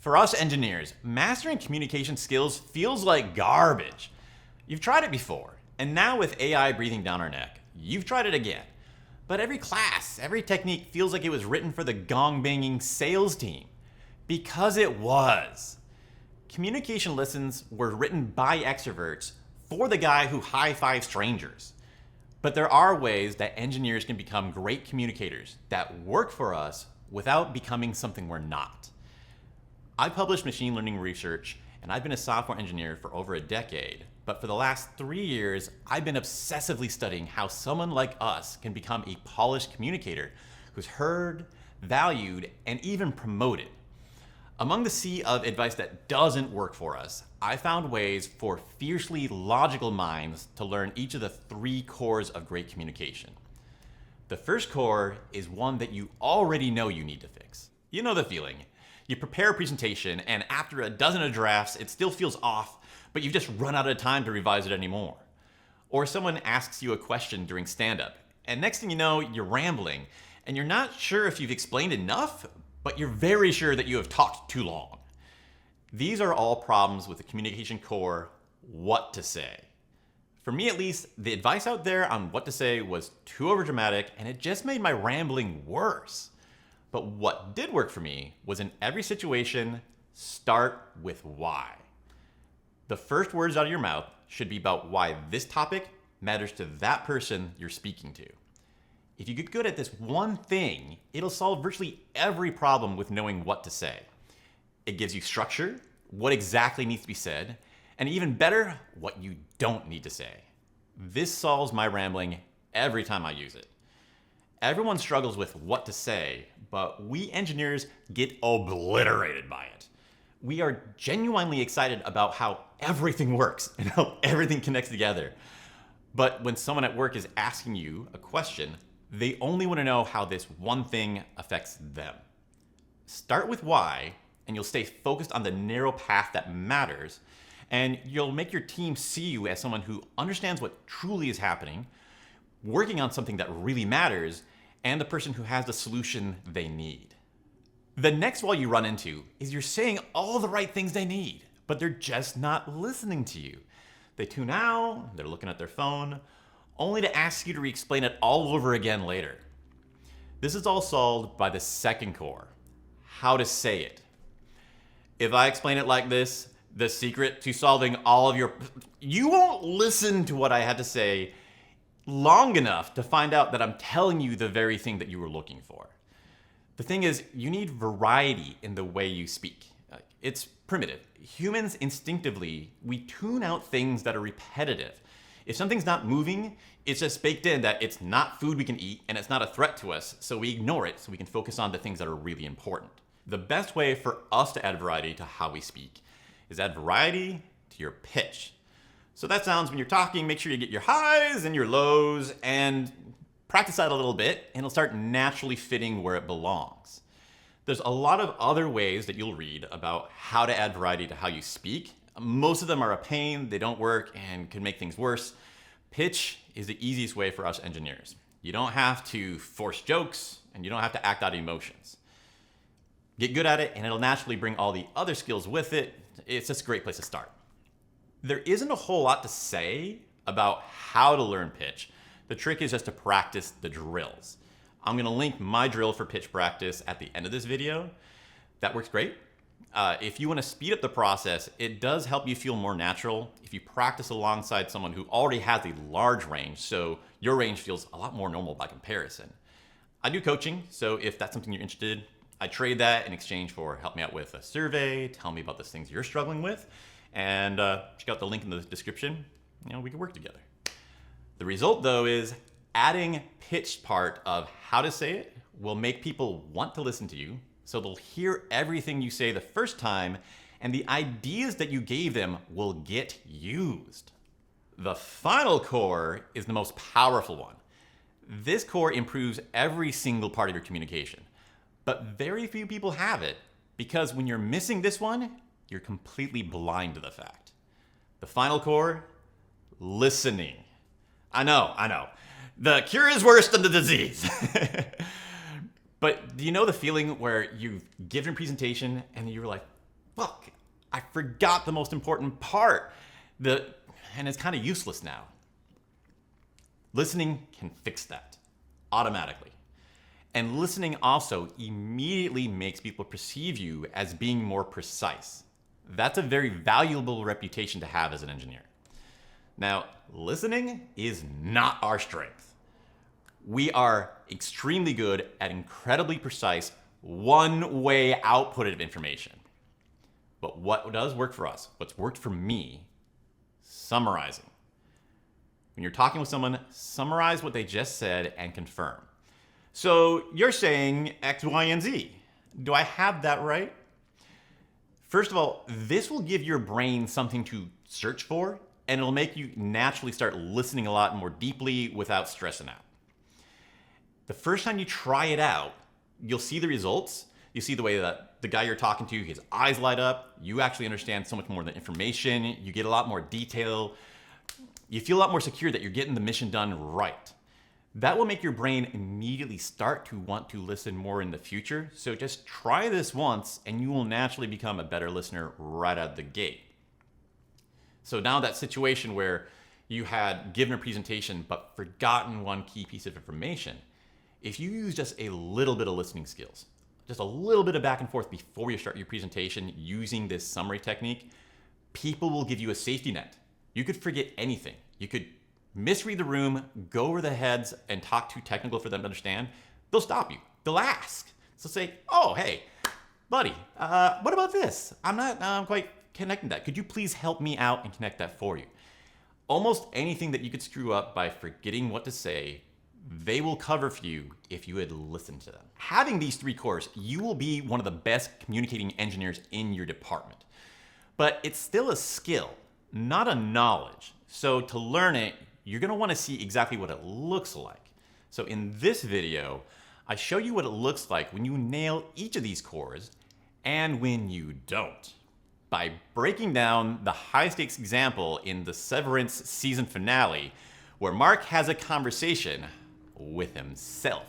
For us engineers, mastering communication skills feels like garbage. You've tried it before, and now with AI breathing down our neck, you've tried it again. But every class, every technique feels like it was written for the gong-banging sales team. Because it was. Communication lessons were written by extroverts for the guy who high-fives strangers. But there are ways that engineers can become great communicators that work for us without becoming something we're not. I published machine learning research, and I've been a software engineer for over a decade. But for the last 3 years, I've been obsessively studying how someone like us can become a polished communicator who's heard, valued, and even promoted. Among the sea of advice that doesn't work for us, I found ways for fiercely logical minds to learn each of the 3 cores of great communication. The first core is one that you already know you need to fix. You know the feeling. You prepare a presentation, and after a dozen of drafts, it still feels off, but you've just run out of time to revise it anymore. Or someone asks you a question during stand-up, and next thing you know, you're rambling, and you're not sure if you've explained enough, but you're very sure that you have talked too long. These are all problems with the communication core, what to say. For me at least, the advice out there on what to say was too overdramatic, and it just made my rambling worse. But what did work for me was in every situation, start with why. The first words out of your mouth should be about why this topic matters to that person you're speaking to. If you get good at this one thing, it'll solve virtually every problem with knowing what to say. It gives you structure, what exactly needs to be said, and even better, what you don't need to say. This solves my rambling every time I use it. Everyone struggles with what to say, but we engineers get obliterated by it. We are genuinely excited about how everything works and how everything connects together. But when someone at work is asking you a question, they only want to know how this one thing affects them. Start with why, and you'll stay focused on the narrow path that matters, and you'll make your team see you as someone who understands what truly is happening, working on something that really matters, and the person who has the solution they need. The next wall you run into is you're saying all the right things they need, but they're just not listening to you. They tune out, they're looking at their phone, only to ask you to re-explain it all over again later. This is all solved by the second core, how to say it. If I explain it like this, the secret to solving all of you won't listen to what I had to say long enough to find out that I'm telling you the very thing that you were looking for. The thing is, you need variety in the way you speak. It's primitive. Humans instinctively, we tune out things that are repetitive. If something's not moving, it's just baked in that it's not food we can eat and it's not a threat to us, so we ignore it so we can focus on the things that are really important. The best way for us to add variety to how we speak is add variety to your pitch. So that sounds when you're talking, make sure you get your highs and your lows and practice that a little bit and it'll start naturally fitting where it belongs. There's a lot of other ways that you'll read about how to add variety to how you speak. Most of them are a pain, they don't work, and can make things worse. Pitch is the easiest way for us engineers. You don't have to force jokes and you don't have to act out emotions. Get good at it and it'll naturally bring all the other skills with it. It's just a great place to start. There isn't a whole lot to say about how to learn pitch. The trick is just to practice the drills. I'm going to link my drill for pitch practice at the end of this video. That works great. If you want to speed up the process, it does help you feel more natural if you practice alongside someone who already has a large range, so your range feels a lot more normal by comparison. I do coaching, so if that's something you're interested in, I trade that in exchange for help me out with a survey, tell me about the things you're struggling with, and check out the link in the description. We can work together. The result, though, is adding pitch part of how to say it will make people want to listen to you, so they'll hear everything you say the first time, and the ideas that you gave them will get used. The final core is the most powerful one. This core improves every single part of your communication, but very few people have it because when you're missing this one, you're completely blind to the fact. The final core, listening. I know. The cure is worse than the disease. But do you know the feeling where you've given a presentation and you're like, fuck, I forgot the most important part. And it's kind of useless now. Listening can fix that automatically. And listening also immediately makes people perceive you as being more precise. That's a very valuable reputation to have as an engineer. Now, listening is not our strength. We are extremely good at incredibly precise, one-way output of information. But what does work for us, what's worked for me, summarizing. When you're talking with someone, summarize what they just said and confirm. So you're saying X, Y, and Z. Do I have that right? First of all, this will give your brain something to search for, and it'll make you naturally start listening a lot more deeply without stressing out. The first time you try it out, you'll see the results. You see the way that the guy you're talking to, his eyes light up. You actually understand so much more of the information. You get a lot more detail. You feel a lot more secure that you're getting the mission done right. That will make your brain immediately start to want to listen more in the future. So just try this once and you will naturally become a better listener right out of the gate. So now that situation where you had given a presentation but forgotten one key piece of information, if you use just a little bit of listening skills, just a little bit of back and forth before you start your presentation using this summary technique, people will give you a safety net. You could forget anything. You could misread the room, go over the heads, and talk too technical for them to understand. They'll stop you. They'll ask. So say, oh, hey, buddy, what about this? I'm not quite connecting that. Could you please help me out and connect that for you? Almost anything that you could screw up by forgetting what to say, they will cover for you if you had listened to them. Having these 3 cores, you will be one of the best communicating engineers in your department. But it's still a skill, not a knowledge. So to learn it, you're gonna wanna see exactly what it looks like. So in this video, I show you what it looks like when you nail each of these cores and when you don't, by breaking down the high stakes example in the Severance season finale, where Mark has a conversation with himself.